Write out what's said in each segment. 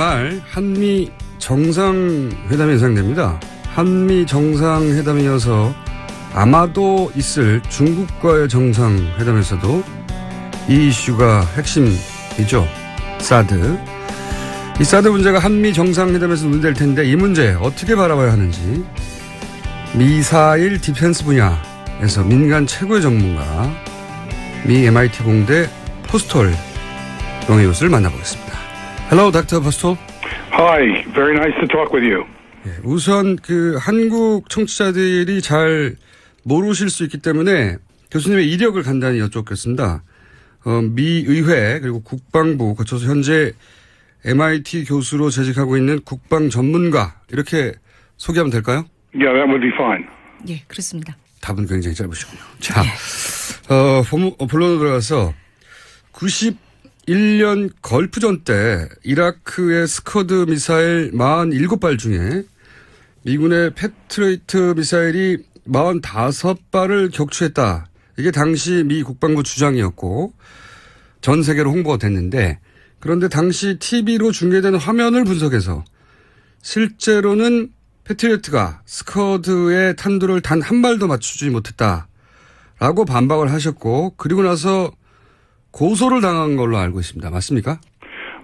말 한미 정상회담이 예상됩니다. 한미 정상회담이어서 아마도 있을 중국과의 정상회담에서도 이 이슈가 핵심이죠. 사드. 이 사드 문제가 한미 정상회담에서 논의될 텐데 이 문제 어떻게 바라봐야 하는지 미사일 디펜스 분야에서 민간 최고의 전문가 미 MIT 공대 포스톨 명예교수를 만나보겠습니다. Hello, Dr. Postol. Hi, very nice to talk with you. 우선 한국 청취자들이 잘 모르실 수 있기 때문에 교수님의 이력을 간단히 여쭙겠습니다. 미 의회 그리고 국방부 거쳐서 현재 MIT 교수로 재직하고 있는 국방 전문가 이렇게 소개하면 될까요? Yeah, that would be fine. 예, 그렇습니다. 답은 굉장히 짧으시군요. 자, 본론으로 들어가서 91년 걸프전 때 이라크의 스커드 미사일 47발 중에 미군의 패트리어트 미사일이 45발을 격추했다. 이게 당시 미 국방부 주장이었고 전 세계로 홍보가 됐는데 그런데 당시 TV로 중계되는 화면을 분석해서 실제로는 패트리어트가 스커드의 탄두를 단 한 발도 맞추지 못했다라고 반박을 하셨고 그리고 나서 고소를 당한 걸로 알고 있습니다. 맞습니까?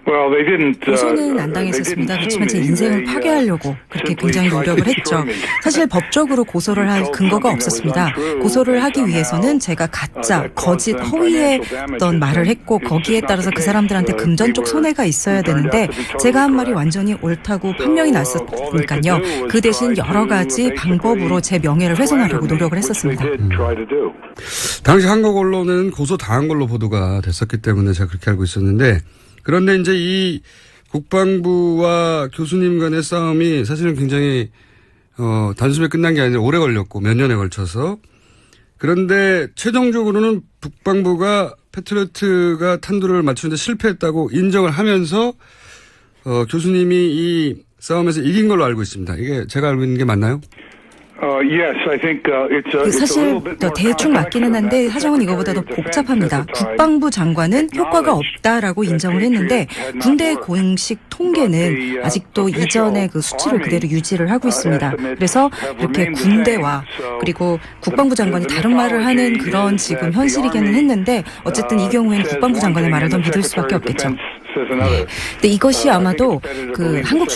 Well, they didn't. 고소는 안 당했었습니다. 그렇지만 제 인생을 파괴하려고 그렇게 굉장히 노력을 했죠. 사실 법적으로 고소를 할 근거가 없었습니다. 고소를 하기 위해서는 제가 가짜, 거짓, 허위의 어떤 말을 했고 거기에 따라서 그 사람들한테 금전적 손해가 있어야 되는데 제가 한 말이 완전히 옳다고 판명이 났었으니까요. 그 대신 여러 가지 방법으로 제 명예를 훼손하려고 노력을 했었습니다. 당시 한국 언론은 고소 당한 걸로 보도가 됐었기 때문에 제가 그렇게 알고 있었는데 그런데 이제 이 국방부와 교수님 간의 싸움이 사실은 굉장히 단숨에 끝난 게 아니라 오래 걸렸고 몇 년에 걸쳐서 그런데 최종적으로는 국방부가 패트리어트가 탄두를 맞추는데 실패했다고 인정을 하면서 교수님이 이 싸움에서 이긴 걸로 알고 있습니다. 이게 제가 알고 있는 게 맞나요? Yes, I think it's a 사실 little bit more 대충 맞기는 한데 사정은 이거보다 더 복잡합니다. 국방부 장관은 효과가 없다라고 인정을 했는데 군대 공식 통계는 아직도 이전의 그 수치를 그대로 유지를 하고 있습니다. 그래서 이렇게 군대와 그리고 국방부 장관이 다른 말을 하는 그런 지금 현실이기는 했는데 어쨌든 이 경우에는 국방부 장관의 말을 더 믿을 수밖에 없겠죠. 근데 이것이 아마도 그 한국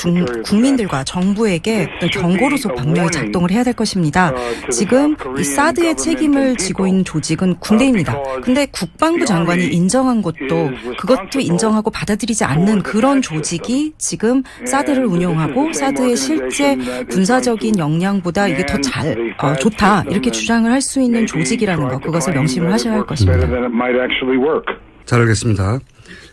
국민들과 정부에게 어떤 경고로서 분명히 작동을 해야 될 것입니다. 지금 이 사드의 책임을 지고 있는 조직은 군대입니다. 근데 국방부 장관이 인정한 것도 그것도 인정하고 받아들이지 않는 그런 조직이 지금 사드를 운영하고 사드의 실제 군사적인 역량보다 이게 더 좋다 이렇게 주장을 할 수 있는 조직이라는 거 그것을 명심을 하셔야 할 것입니다. 잘 알겠습니다.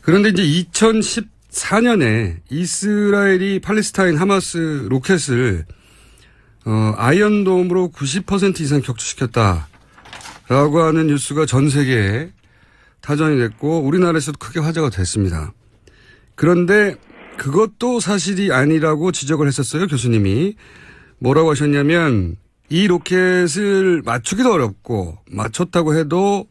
그런데 이제 2014년에 이스라엘이 팔레스타인 하마스 로켓을 아이언돔으로 90% 이상 격추시켰다라고 하는 뉴스가 전 세계에 타전이 됐고 우리나라에서도 크게 화제가 됐습니다. 그런데 그것도 사실이 아니라고 지적을 했었어요. 교수님이. 뭐라고 하셨냐면 이 로켓을 맞추기도 어렵고 맞췄다고 해도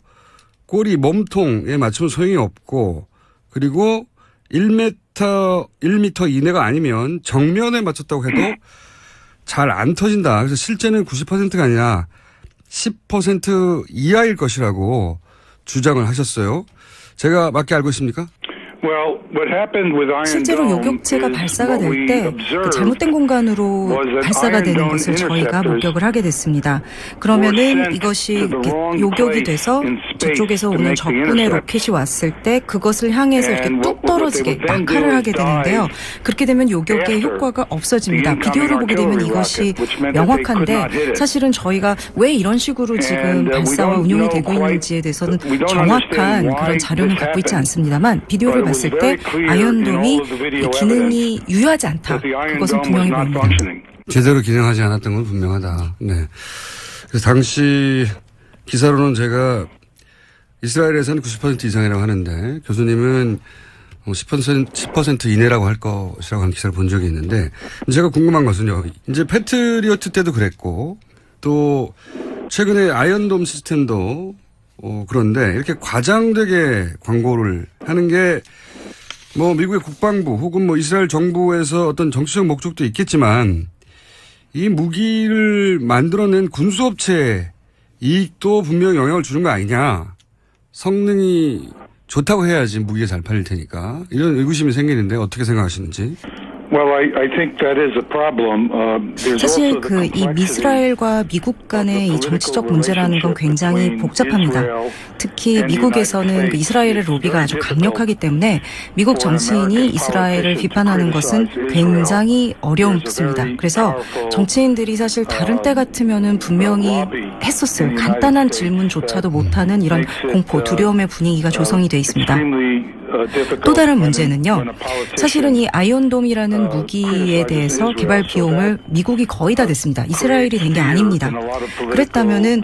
꼬리 몸통에 맞추면 소용이 없고 그리고 1m 이내가 아니면 정면에 맞췄다고 해도 잘 안 터진다. 그래서 실제는 90%가 아니라 10% 이하일 것이라고 주장을 하셨어요. 제가 맞게 알고 있습니까? 실제로 요격체가 발사가 될 때 잘못된 공간으로 발사가 되는 것을 저희가 목격을 하게 됐습니다. 그러면은 이것이 이렇게 요격이 돼서 저쪽에서 오는 적군의 로켓이 왔을 때 그것을 향해서 이렇게 뚝 떨어지게 낙하를 하게 되는데요. 그렇게 되면 요격의 효과가 없어집니다. 비디오를 보게 되면 이것이 명확한데 사실은 저희가 왜 이런 식으로 지금 발사와 운용이 되고 있는지에 대해서는 정확한 그런 자료는 갖고 있지 않습니다만 비디오를 봤을 때 아이언돔이 기능이 유효하지 않다. 그것은 분명히 보입니다. 제대로 기능하지 않았던 건 분명하다. 네. 그래서 당시 기사로는 제가 이스라엘에서는 90% 이상이라고 하는데 교수님은 10% 이내라고 할 것이라고 하는 기사를 본 적이 있는데 제가 궁금한 것은요. 이제 패트리어트 때도 그랬고 또 최근에 아이언돔 시스템도 그런데 이렇게 과장되게 광고를 하는 게 뭐 미국의 국방부 혹은 뭐 이스라엘 정부에서 어떤 정치적 목적도 있겠지만 이 무기를 만들어낸 군수업체에 이익도 분명히 영향을 주는 거 아니냐. 성능이 좋다고 해야지 무기가 잘 팔릴 테니까. 이런 의구심이 생기는데 어떻게 생각하시는지. Well, I think that is a problem. There's 사실 also the 그 이 complexity 이스라엘과 미국 간의 이 정치적 문제라는 건 굉장히 복잡합니다. 특히 미국에서는 그 이스라엘의 로비가 아주 강력하기 때문에 미국 정치인이 이스라엘을 비판하는 것은 굉장히 어렵습니다. 그래서 정치인들이 사실 다른 때 같으면은 분명히 했었어요. 간단한 질문조차도 못하는 이런 공포, 두려움의 분위기가 조성이 돼 있습니다. 또 다른 문제는요. 사실은 이 아이언돔이라는 무기에 대해서 개발 비용을 미국이 거의 다 냈습니다. 이스라엘이 낸 게 아닙니다. 그랬다면은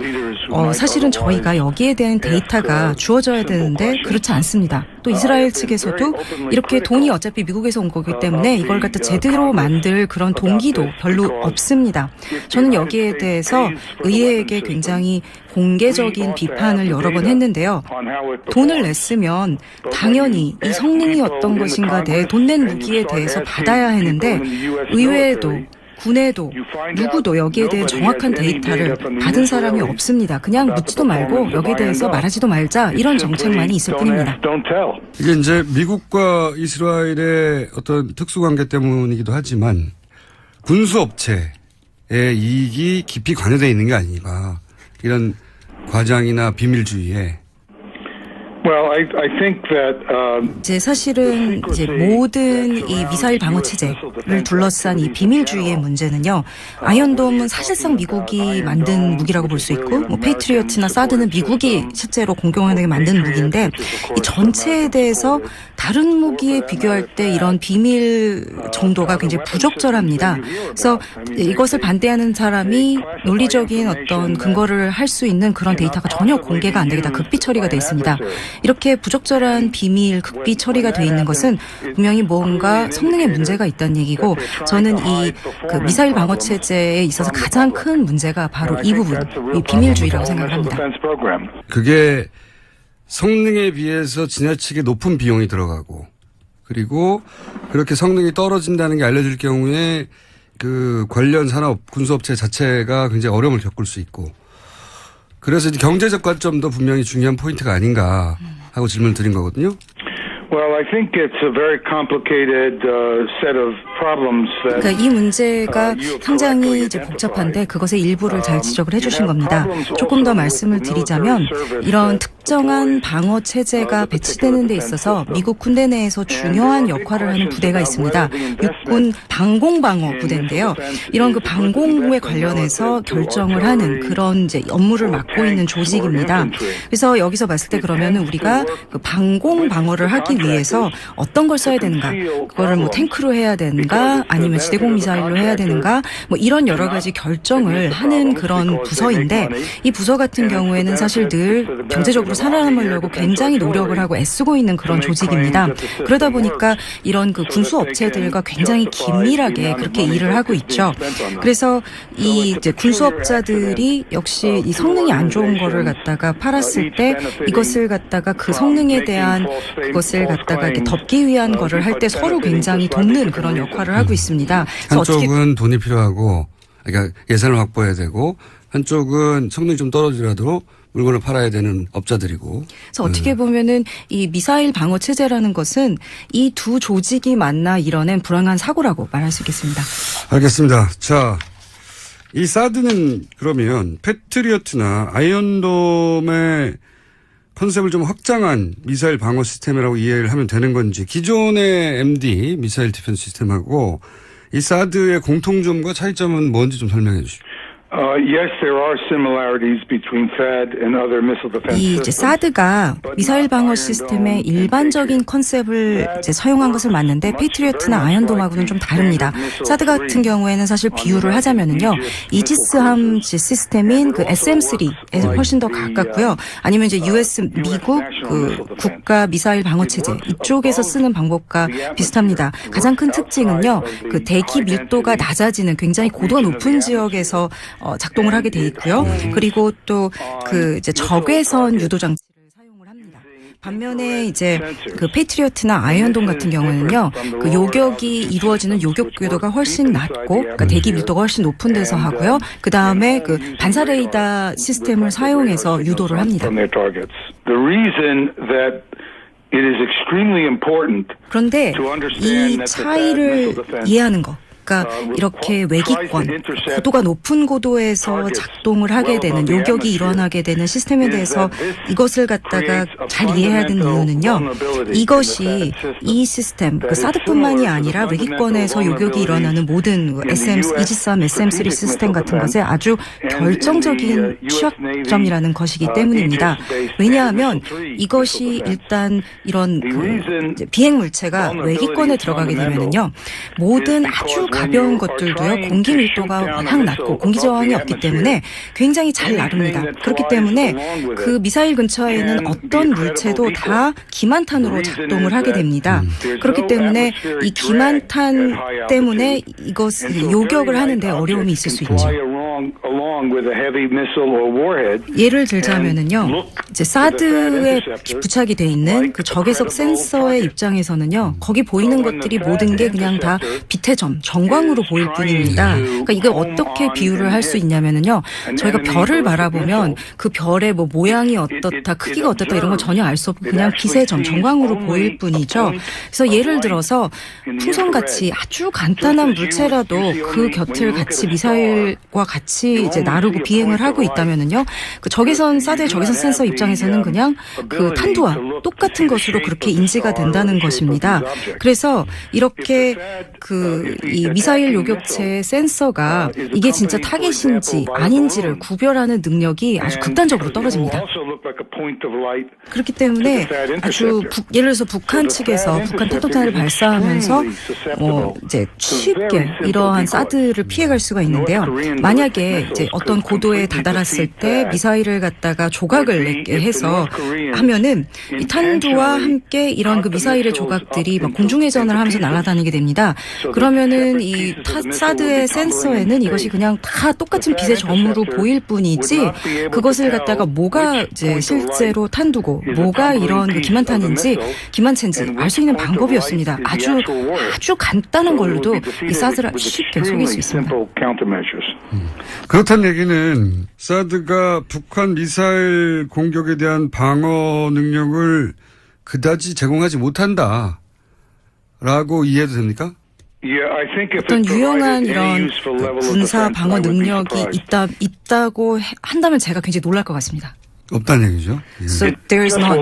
사실은 저희가 여기에 대한 데이터가 주어져야 되는데 그렇지 않습니다. 또 이스라엘 측에서도 이렇게 돈이 어차피 미국에서 온 거기 때문에 이걸 갖다 제대로 만들 그런 동기도 별로 없습니다. 저는 여기에 대해서 의회에게 굉장히 공개적인 비판을 여러 번 했는데요. 돈을 냈으면 당연히 이 성능이 어떤 것인가 내 돈 낸 무기에 대해서 받아야 하는데 의회에도 군에도 누구도 여기에 대해 정확한 데이터를 받은 사람이 없습니다. 그냥 묻지도 말고 여기에 대해서 말하지도 말자 이런 정책만이 있을 뿐입니다. 이게 이제 미국과 이스라엘의 어떤 특수관계 때문이기도 하지만 군수업체의 이익이 깊이 관여되어 있는 게 아닌가. 이런 과장이나 비밀주의에. Well, I think that 이제 사실은 이제 모든 이 미사일 방어 체제를 둘러싼 이 비밀주의의 문제는요. 아이언돔은 사실상 미국이 만든 무기라고 볼 수 있고, 뭐 페이트리어트나 사드는 미국이 실제로 공공연하게 만든 무기인데 이 전체에 대해서 다른 무기에 비교할 때 이런 비밀 정도가 굉장히 부적절합니다. 그래서 이것을 반대하는 사람이 논리적인 어떤 근거를 할 수 있는 그런 데이터가 전혀 공개가 안 되게 다 극비 처리가 돼 있습니다. 이렇게 부적절한 비밀, 극비 처리가 돼 있는 것은 분명히 뭔가 성능에 문제가 있다는 얘기고 저는 이 그 미사일 방어 체제에 있어서 가장 큰 문제가 바로 이 부분, 이 비밀주의라고 생각을 합니다. 그게 성능에 비해서 지나치게 높은 비용이 들어가고 그리고 그렇게 성능이 떨어진다는 게 알려질 경우에 그 관련 산업 군수업체 자체가 굉장히 어려움을 겪을 수 있고 그래서 이제 경제적 관점도 분명히 중요한 포인트가 아닌가 하고 질문을 드린 거거든요. Well, I think it's a very complicated set of problems that 그러니까 이 문제가 상당히 이제 복잡한데 그것의 일부를 잘 지적을 해주신 겁니다. 조금 더 말씀을 드리자면 이런 특정한 방어 체제가 배치되는 데 있어서 미국 군대 내에서 중요한 역할을 하는 부대가 있습니다. 육군 방공방어 부대인데요. 이런 그 방공에 관련해서 결정을 하는 그런 이제 업무를 맡고 있는 조직입니다. 그래서 여기서 봤을 때 그러면은 우리가 그 방공방어를 하기 위해서 어떤 걸 써야 되는가? 그거를 뭐 탱크로 해야 되는가? 아니면 지대공 미사일로 해야 되는가? 뭐 이런 여러 가지 결정을 하는 그런 부서인데 이 부서 같은 경우에는 사실 늘 경제적으로 살아남으려고 굉장히 노력을 하고 애쓰고 있는 그런 조직입니다. 그러다 보니까 이런 그 군수 업체들과 굉장히 긴밀하게 그렇게 일을 하고 있죠. 그래서 이 이제 군수업자들이 역시 이 성능이 안 좋은 거를 갖다가 팔았을 때 이것을 갖다가 그 성능에 대한 그것을 갖다가 이렇게 덮기 위한 거를 할 때 서로 굉장히 돕는 그런 역할을 하고 있습니다. 한쪽은 돈이 필요하고 그러니까 예산을 확보해야 되고 한쪽은 성능이 좀 떨어지더라도 물건을 팔아야 되는 업자들이고. 그래서 어떻게 보면은 이 미사일 방어 체제라는 것은 이 두 조직이 만나 이뤄낸 불행한 사고라고 말할 수 있겠습니다. 알겠습니다. 자, 이 사드는 그러면 패트리어트나 아이언돔의 컨셉을 좀 확장한 미사일 방어 시스템이라고 이해를 하면 되는 건지 기존의 MD 미사일 디펜스 시스템하고 이 사드의 공통점과 차이점은 뭔지 좀 설명해 주십시오. Yes, there are similarities between THAAD and other missile defense 이 이제 systems. 사드가 미사일 방어 시스템의 일반적인 컨셉을 이제 사용한 것을 맞는데 페이트리어트나 아이언돔하고는 좀 다릅니다. 사드 같은 경우에는 사실 비유를 하자면은요, 이지스함 시스템인 그 SM3에 훨씬 더 가깝고요. 아니면 이제 US 미국 그 국가 미사일 방어 체제 이쪽에서 쓰는 방법과 비슷합니다. 가장 큰 특징은요, 그 대기 밀도가 낮아지는 굉장히 고도가 높은 지역에서 작동을 하게 돼 있고요. 그리고 또 그 이제 적외선 유도 장치를 사용을 합니다. 반면에 이제 그 페이트리어트나 아이언돔 같은 경우는요, 그 요격이 이루어지는 요격 궤도가 훨씬 낮고, 그러니까 대기 밀도가 훨씬 높은 데서 하고요. 그 다음에 그 반사 레이더 시스템을 사용해서 유도를 합니다. The reason that it is extremely important 그런데 이 차이를 이해하는 거. 그러니까 이렇게 외기권, 고도가 높은 고도에서 작동을 하게 되는, 요격이 일어나게 되는 시스템에 대해서 이것을 갖다가 잘 이해해야 되는 이유는요. 이것이 이 시스템, 그 사드뿐만이 아니라 외기권에서 요격이 일어나는 모든 이지스함, SM3 시스템 같은 것에 아주 결정적인 취약점이라는 것이기 때문입니다. 왜냐하면 이것이 일단 이런 그 비행 물체가 외기권에 들어가게 되면은요. 모든 아주 가벼운 것들도요, 공기 밀도가 워낙 낮고 공기 저항이 없기 때문에 굉장히 잘 나릅니다. 그렇기 때문에 그 미사일 근처에는 어떤 물체도 다 기만탄으로 작동을 하게 됩니다. 그렇기 때문에 이 기만탄 때문에 이것을 요격을 하는데 어려움이 있을 수 있죠. 예를 들자면은요, 이제 사드에 부착이 돼 있는 그 적외선 센서의 입장에서는요, 거기 보이는 것들이 모든 게 그냥 다 빛의 점, 전광으로 보일 뿐입니다. 그러니까 이걸 어떻게 비유를 할 수 있냐면은요, 저희가 별을 바라보면 그 별의 뭐 모양이 어떻다, 크기가 어떻다 이런 걸 전혀 알 수 없고 그냥 빛의 점, 전광으로 보일 뿐이죠. 그래서 예를 들어서 풍선같이 아주 간단한 물체라도 그 곁을 같이 미사일과 같이 이제 나르고 비행을 하고 있다면은요, 그 사드의 적외선 센서 입장에서는 그냥 그 탄두와 똑같은 것으로 그렇게 인지가 된다는 것입니다. 그래서 이렇게 이 미사일 요격체의 센서가 이게 진짜 타겟인지 아닌지를 구별하는 능력이 아주 극단적으로 떨어집니다. 그렇기 때문에 아주 예를 들어서 북한 측에서 북한 탄도탄을 발사하면서 이제 쉽게 이러한 사드를 피해갈 수가 있는데요. 만약에 이제 어떤 고도에 다다랐을 때 미사일을 갖다가 조각을 내게 해서 하면은 이 탄두와 함께 이런 그 미사일의 조각들이 막 공중회전을 하면서 날아다니게 됩니다. 그러면은 이 사드의 센서에는 이것이 그냥 다 똑같은 빛의 점으로 보일 뿐이지 그것을 갖다가 뭐가 이제 실제로 탄두고 뭐가 이런 그 기만탄인지 기만체인지 알 수 있는 방법이 없습니다. 아주 간단한 걸로도 이 사드를 쉽게 속일 수 있습니다. 그렇다는 얘기는 사드가 북한 미사일 공격에 대한 방어 능력을 그다지 제공하지 못한다라고 이해해도 됩니까? 어떤 유용한 이런 군사 방어 능력이 있다고 한다면 제가 굉장히 놀랄 것 같습니다. 없다는 얘기죠. So there is none.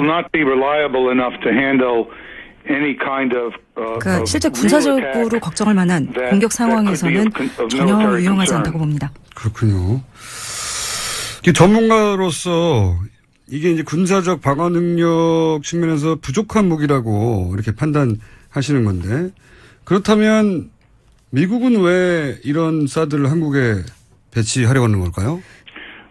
그러니까 실제 군사적으로 걱정할 만한 공격 상황에서는 전혀 유용하지 않다고 봅니다. 그렇군요. 전문가로서 이게 이제 군사적 방어 능력 측면에서 부족한 무기라고 이렇게 판단하시는 건데, 그렇다면 미국은 왜 이런 사드를 한국에 배치하려고 하는 걸까요?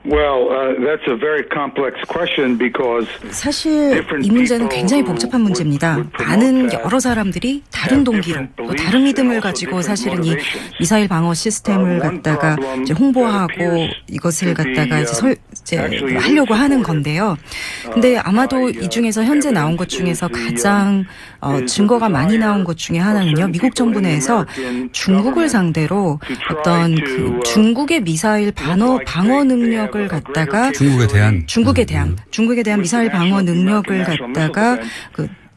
That's a very complex question because 사실 이 문제는 굉장히 복잡한 문제입니다. 많은 여러 사람들이 다른 동기로 또 다른 믿음을 가지고 사실은 이 미사일 방어 시스템을 갖다가 이제 홍보하고 이것을 갖다가 이제 하려고 하는 건데요. 근데 아마도 이 중에서 현재 나온 것 중에서 가장 증거가 많이 나온 것 중에 하나는요, 미국 정부 내에서 중국을 상대로 어떤 그 중국의 미사일 방어 능력을 갖다가 중국에 대한 미사일 방어 능력을 갖다가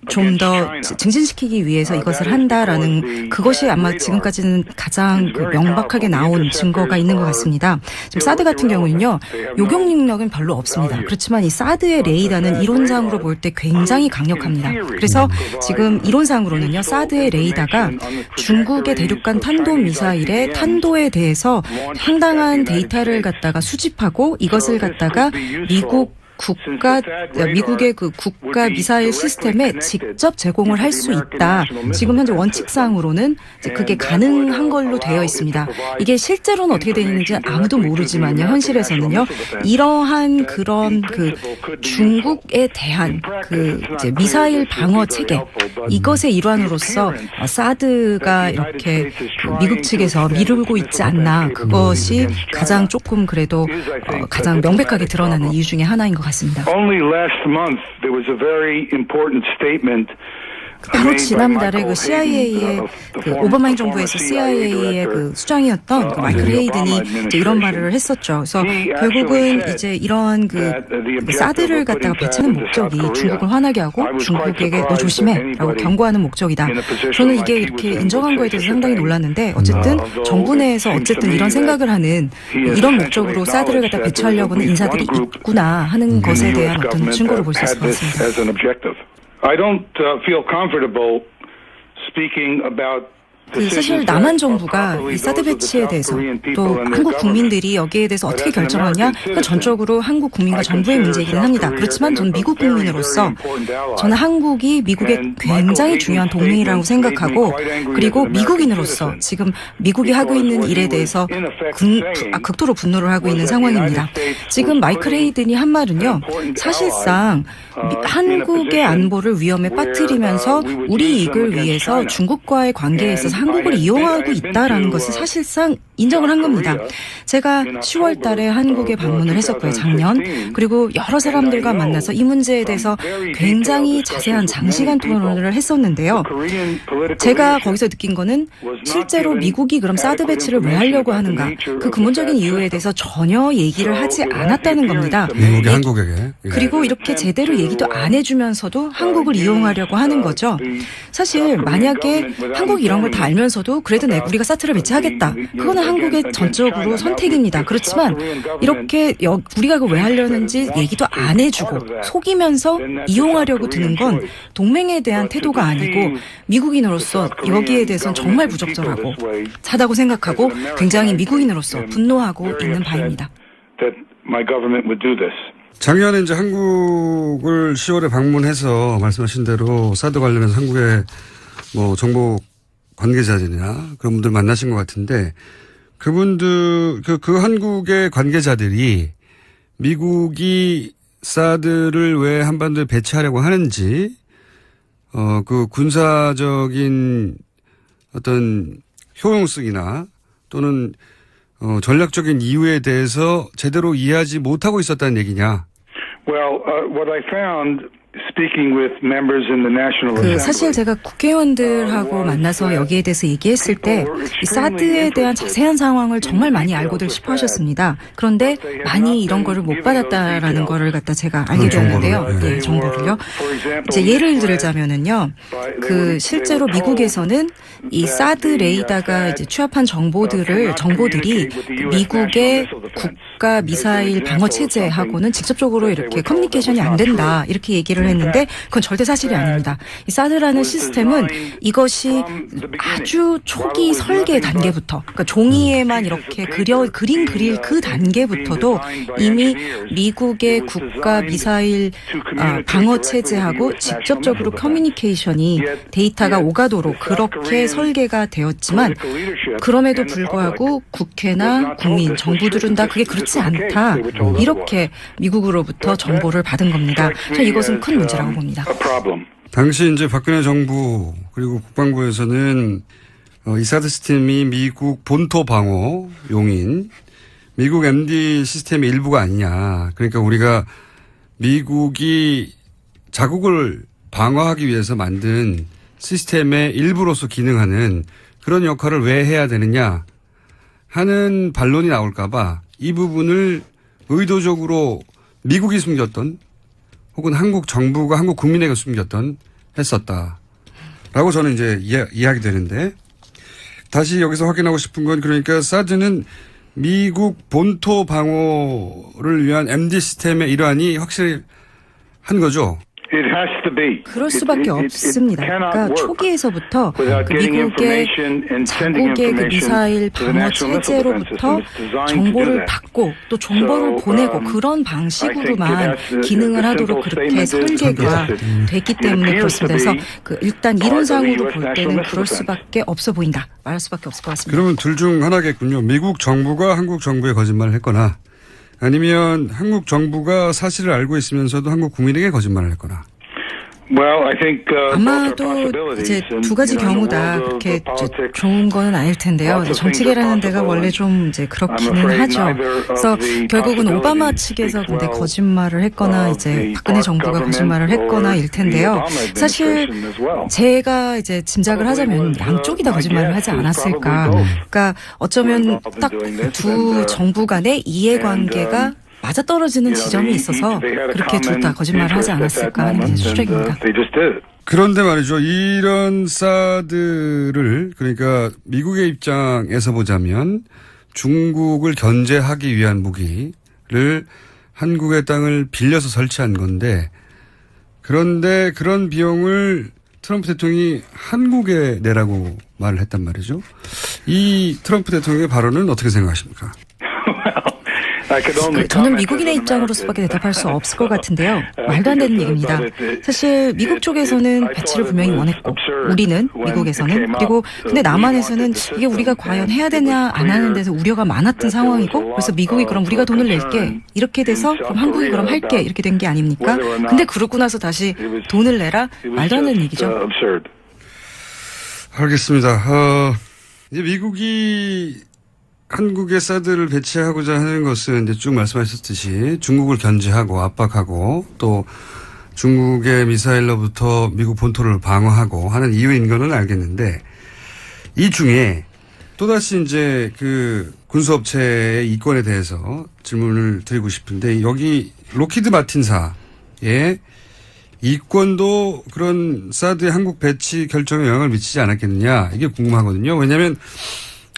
좀 더 증진시키기 위해서 이것을 한다라는 그것이 아마 지금까지는 가장 명백하게 나온 증거가 있는 것 같습니다. 지금 사드 같은 경우는요, 요격 능력은 별로 없습니다. 그렇지만 이 사드의 레이더는 이론상으로 볼 때 굉장히 강력합니다. 그래서 지금 이론상으로는요, 사드의 레이더가 중국의 대륙간 탄도 미사일의 탄도에 대해서 상당한 데이터를 갖다가 수집하고 이것을 갖다가 미국의 그 국가 미사일 시스템에 직접 제공을 할 수 있다. 지금 현재 원칙상으로는 그게 가능한 걸로 되어 있습니다. 이게 실제로는 어떻게 되는지 아무도 모르지만요. 현실에서는요. 이러한 그런 그 중국에 대한 그 이제 미사일 방어 체계, 이것의 일환으로서 사드가 이렇게 미국 측에서 미루고 있지 않나. 그것이 가장 조금 그래도 가장 명백하게 드러나는 이유 중에 하나인 것 같습니다. 같습니다. Only last month there was a very important statement. 바로 지난달에 그 CIA의 그 오바마 행정부에서 CIA의 그 수장이었던 그 마이클 헤이든이 이제 이런 말을 했었죠. 그래서 결국은 이제 이러한 그 사드를 갖다가 배치하는 목적이 중국을 화나게 하고 중국에게 너 조심해라고 경고하는 목적이다. 저는 이게 이렇게 인정한 거에 대해서 상당히 놀랐는데 어쨌든 정부 내에서 어쨌든 이런 생각을 하는 이런 목적으로 사드를 갖다 배치하려고는 인사들이 있구나 하는 것에 대한 어떤 증거를 볼 수 있을 것 같습니다. I don't feel comfortable speaking about 그 사실 남한 정부가 이 사드 배치에 대해서 또 한국 국민들이 여기에 대해서 어떻게 결정하냐 그건 전적으로 한국 국민과 정부의 문제이긴 합니다. 그렇지만 저는 미국 국민으로서 저는 한국이 미국의 굉장히 중요한 동맹이라고 생각하고 그리고 미국인으로서 지금 미국이 하고 있는 일에 대해서 극도로 분노를 하고 있는 상황입니다. 지금 마이클 헤이든이 한 말은요. 사실상 한국의 안보를 위험에 빠뜨리면서 우리 이익을 위해서 중국과의 관계에 있어서 한국을 이용하고 있다라는 것을 사실상 인정을 한 겁니다. 제가 10월 달에 한국에 방문을 했었고요, 작년. 그리고 여러 사람들과 만나서 이 문제에 대해서 굉장히 자세한 장시간 토론을 했었는데요. 제가 거기서 느낀 거는 실제로 미국이 그럼 사드 배치를 왜 하려고 하는가. 그 근본적인 이유에 대해서 전혀 얘기를 하지 않았다는 겁니다. 미국이 한국에게. 그리고 이렇게 제대로 얘기도 안 해주면서도 한국을 이용하려고 하는 거죠. 사실 만약에 한국이 이런 걸 다 알면서도 그래도 우리가 사드를 배치하겠다. 그거는 한국의 전적으로 선택입니다. 그렇지만 이렇게 우리가 왜 하려는지 얘기도 안 해주고 속이면서 이용하려고 드는 건 동맹에 대한 태도가 아니고 미국인으로서 여기에 대해서는 정말 부적절하고 차다고 생각하고 굉장히 미국인으로서 분노하고 있는 바입니다. 작년에 이제 한국을 10월에 방문해서 말씀하신 대로 사드 관련해서 한국의 뭐 정보 관계자들이나 그런 분들 만나신 것 같은데 그분들 그 한국의 관계자들이 미국이 사드를 왜 한반도에 배치하려고 하는지 그 군사적인 어떤 효용성이나 또는 전략적인 이유에 대해서 제대로 이해하지 못하고 있었다는 얘기냐? Well, what I found speaking with members in the National Assembly. 사실 제가 국회의원들하고 만나서 여기에 대해서 얘기했을 때 이 사드에 대한 자세한 상황을 정말 많이 알고들 싶어 하셨습니다. 그런데 많이 이런 거를 못 받았다라는 거를 갖다 제가 알게 되었는데요. 네, 정보를요. 이제 예를 들자면은요. 그 실제로 미국에서는 이 사드 레이더가 이제 취합한 정보들이 미국의 국가 미사일 방어 체제하고는 직접적으로 이렇게 커뮤니케이션이 안 된다. 이렇게 얘기를 했는데 그건 절대 사실이 아닙니다. 이 사드라는 시스템은 이것이 아주 초기 설계 단계부터 그러니까 종이에만 이렇게 그림 그릴 그 단계부터도 이미 미국의 국가 미사일 방어 체제하고 직접적으로 커뮤니케이션이 데이터가 오가도록 그렇게 설계가 되었지만 그럼에도 불구하고 국회나 국민, 정부들은 다 그게 그렇지 않다. 이렇게 미국으로부터 정보를 받은 겁니다. 저는 이것은 큰 문제라고 봅니다. 당시 이제 박근혜 정부 그리고 국방부에서는 이 사드 시스템이 미국 본토 방어용인 미국 MD 시스템의 일부가 아니냐. 그러니까 우리가 미국이 자국을 방어하기 위해서 만든 시스템의 일부로서 기능하는 그런 역할을 왜 해야 되느냐 하는 반론이 나올까 봐 이 부분을 의도적으로 미국이 숨겼던 혹은 한국 정부가 한국 국민에게 숨겼던 했었다라고 저는 이제 이야기 되는데 다시 여기서 확인하고 싶은 건 그러니까 사드는 미국 본토 방어를 위한 MD 시스템의 일환이 확실히 한 거죠. 그럴 수밖에 없습니다. 그러니까 초기에서부터 그 미국의 자국의 그 미사일 방어 체제로부터 정보를 받고 또 정보를 보내고 그런 방식으로만 기능을 하도록 그렇게 설계가 됐기 때문에 그렇습니다. 그래서 일단 이론상으로 볼 때는 그럴 수밖에 없어 보인다. 말할 수밖에 없을 것 같습니다. 그러면 둘 중 하나겠군요. 미국 정부가 한국 정부에 거짓말을 했거나 아니면 한국 정부가 사실을 알고 있으면서도 한국 국민에게 거짓말을 했거나. Well, I think both are 아마도 possibilities. 이제 And, 두 가지 you know, in the 경우다 world of 그렇게 politics, 좋은 거는 아닐 텐데요. lots of 정치계라는 things are 데가 원래 좀 이제 I'm 그렇기는 afraid 하죠. neither of 그래서 the 결국은 오바마 possibilities 측에서 speaks 근데 well 거짓말을 했거나 of 이제 the 박근혜 정부가 government 거짓말을 했거나 or 일 텐데요. the Obama 사실 administration as well. 제가 이제 짐작을 하자면 양쪽이 다 거짓말을 하지 않았을까. 그러니까 어쩌면 딱 두 정부 간의 이해관계가 맞아떨어지는 지점이 있어서 그렇게 둘 다 거짓말을 하지 않았을까 하는 게 추정입니다. 그런데 말이죠. 이런 사드를 그러니까 미국의 입장에서 보자면 중국을 견제하기 위한 무기를 한국의 땅을 빌려서 설치한 건데 그런데 그런 비용을 트럼프 대통령이 한국에 내라고 말을 했단 말이죠. 이 트럼프 대통령의 발언은 어떻게 생각하십니까? 저는 미국인의 입장으로서밖에 대답할 수 없을 것 같은데요. 말도 안 되는 얘기입니다. 사실 미국 쪽에서는 배치를 분명히 원했고 우리는 미국에서는 그리고 근데 남한에서는 이게 우리가 과연 해야 되냐 안 하는 데서 우려가 많았던 상황이고 그래서 미국이 그럼 우리가 돈을 낼게 이렇게 돼서 그럼 한국이 그럼 할게 이렇게 된 게 아닙니까? 근데 그러고 나서 다시 돈을 내라? 말도 안 되는 얘기죠. 알겠습니다. 이제 미국이 한국에 사드를 배치하고자 하는 것은 이제 쭉 말씀하셨듯이 중국을 견제하고 압박하고 또 중국의 미사일로부터 미국 본토를 방어하고 하는 이유인 거는 알겠는데 이 중에 또다시 이제 그 군수업체의 이권에 대해서 질문을 드리고 싶은데 여기 로키드 마틴사의 이권도 그런 사드의 한국 배치 결정에 영향을 미치지 않았겠느냐 이게 궁금하거든요. 왜냐하면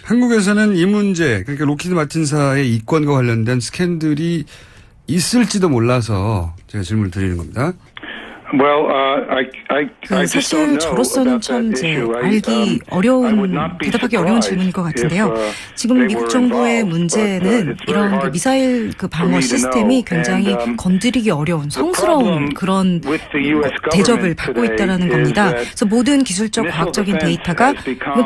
한국에서는 이 문제 그러니까 로키드 마틴사의 이권과 관련된 스캔들이 있을지도 몰라서 제가 질문을 드리는 겁니다. 사실 저로서는 참 이제 알기 어려운 대답하기 어려운 질문일 것 같은데요. 지금 미국 정부의 문제는 이런 그 미사일 그 방어 시스템이 굉장히 건드리기 어려운 성스러운 그런 대접을 받고 있다라는 겁니다. 그래서 모든 기술적 과학적인 데이터가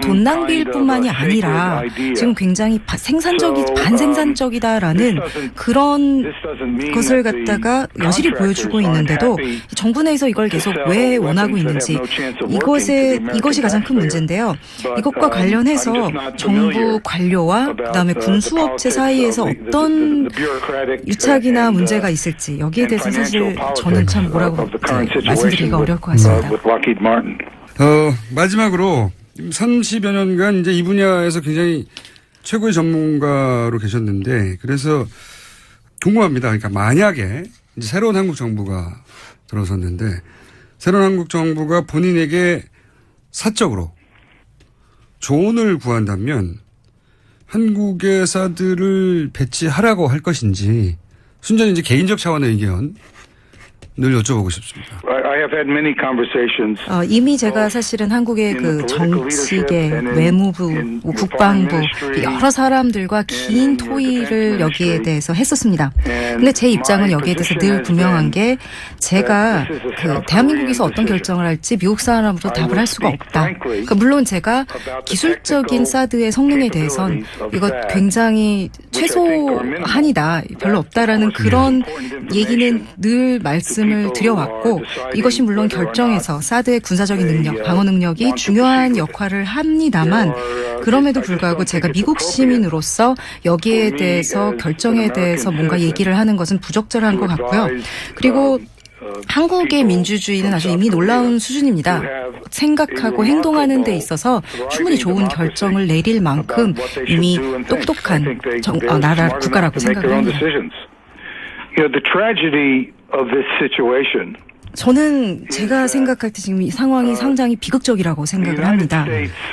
돈 낭비일 뿐만이 아니라 지금 굉장히 반생산적이다라는 그런 것을 갖다가 여실히 보여주고 있는데도 정부 내에서 이걸 계속 왜 원하고 있는지 이것이 가장 큰 문제인데요. 이것과 관련해서 정부 관료와 그다음에 군수업체 사이에서 어떤 유착이나 문제가 있을지 여기에 대해서 사실 저는 참 뭐라고 말씀드리기가 어려울 것 같습니다. 마지막으로 30여 년간 이제 이 분야에서 굉장히 최고의 전문가로 계셨는데 그래서 궁금합니다. 그러니까 만약에 이제 새로운 한국 정부가 들어섰는데 새로운 한국 정부가 본인에게 사적으로 조언을 구한다면 한국의 사드를 배치하라고 할 것인지 순전히 이제 개인적 차원의 의견을 여쭤보고 싶습니다. 이미 제가 사실은 한국의 그 정치계, 외무부, 국방부 여러 사람들과 긴 토의를 여기에 대해서 했었습니다. 근데 제 입장은 여기에 대해서 늘 분명한 게 제가 그 대한민국에서 어떤 결정을 할지 미국 사람으로 답을 할 수가 없다. 그러니까 물론 제가 기술적인 사드의 성능에 대해선 이거 굉장히 최소한이다, 별로 없다라는 그런 얘기는 늘 말씀을 드려왔고 이것이 물론 결정에서 사드의 군사적인 능력, 방어 능력이 중요한 역할을 합니다만 그럼에도 불구하고 제가 미국 시민으로서 여기에 대해서 결정에 대해서 뭔가 얘기를 하는 것은 부적절한 것 같고요. 그리고 한국의 민주주의는 아주 이미 놀라운 수준입니다. 생각하고 행동하는 데 있어서 충분히 좋은 결정을 내릴 만큼 이미 똑똑한 국가라고 생각을 합니다. 저는 제가 생각할 때 지금 이 상황이 상당히 비극적이라고 생각을 합니다.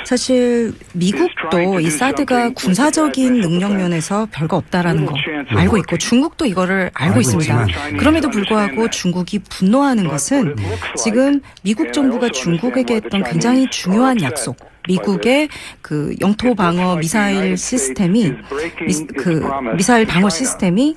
사실 미국도 이 사드가 군사적인 능력 면에서 별거 없다라는 거 알고 있고 중국도 이거를 알고 있습니다. 그럼에도 불구하고 중국이 분노하는 것은 지금 미국 정부가 중국에게 했던 굉장히 중요한 약속. 미국의 그 영토 방어 미사일 시스템이 미사일 방어 시스템이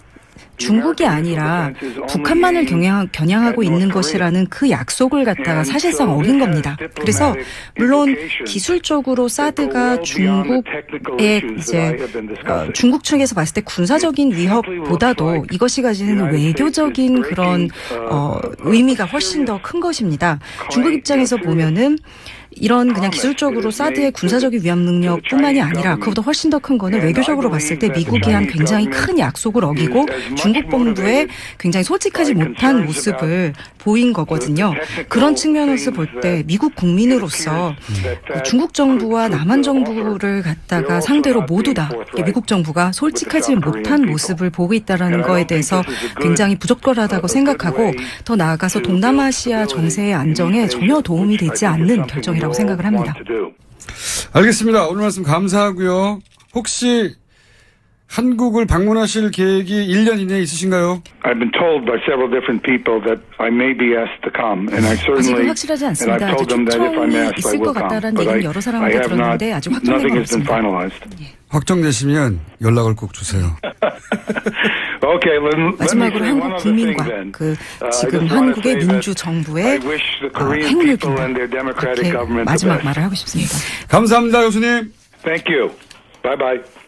중국이 아니라 북한만을 겨냥하고 있는 것이라는 그 약속을 갖다가 사실상 어긴 겁니다. 그래서 물론 기술적으로 사드가 중국의 이제 중국 측에서 봤을 때 군사적인 위협보다도 이것이 가지는 외교적인 그런 의미가 훨씬 더 큰 것입니다. 중국 입장에서 보면은 이런 그냥 기술적으로 사드의 군사적인 위협 능력뿐만이 아니라 그보다 훨씬 더 큰 거는 외교적으로 봤을 때 미국이 한 굉장히 큰 약속을 어기고 중국 본부에 굉장히 솔직하지 못한 모습을 보인 거거든요. 그런 측면에서 볼 때 미국 국민으로서 중국 정부와 남한 정부를 갖다가 상대로 모두 다 미국 정부가 솔직하지 못한 모습을 보고 있다는 거에 대해서 굉장히 부적절하다고 생각하고 더 나아가서 동남아시아 정세의 안정에 전혀 도움이 되지 않는 결정이라고 생각을 합니다. 알겠습니다. 오늘 말씀 감사하고요. 혹시 한국을 방문하실 계획이 1년 이내에 있으신가요? I've been told by several different people that I may be asked to come, and I certainly 아직은 확실하지 않습니다. and I've told them that if I'm 초청이 asked, I 있을 것 will come. 같다라는 But 얘기는 여러 사람한테 have not. 들었는데 아직 확정된 Nothing 건 has been 없습니다. finalized. 확정되시면 연락을 꼭 주세요. Okay, then, 마지막으로 let me say one 한국 other thing 국민과 then. 그 I 지금 just wanna 한국의 say that 민주 정부의 I wish the Korean 행운을 people 빈다. and their democratic 이렇게 government the 마지막 best. 말을 하고 싶습니다. 감사합니다, 교수님. Thank you. Bye bye.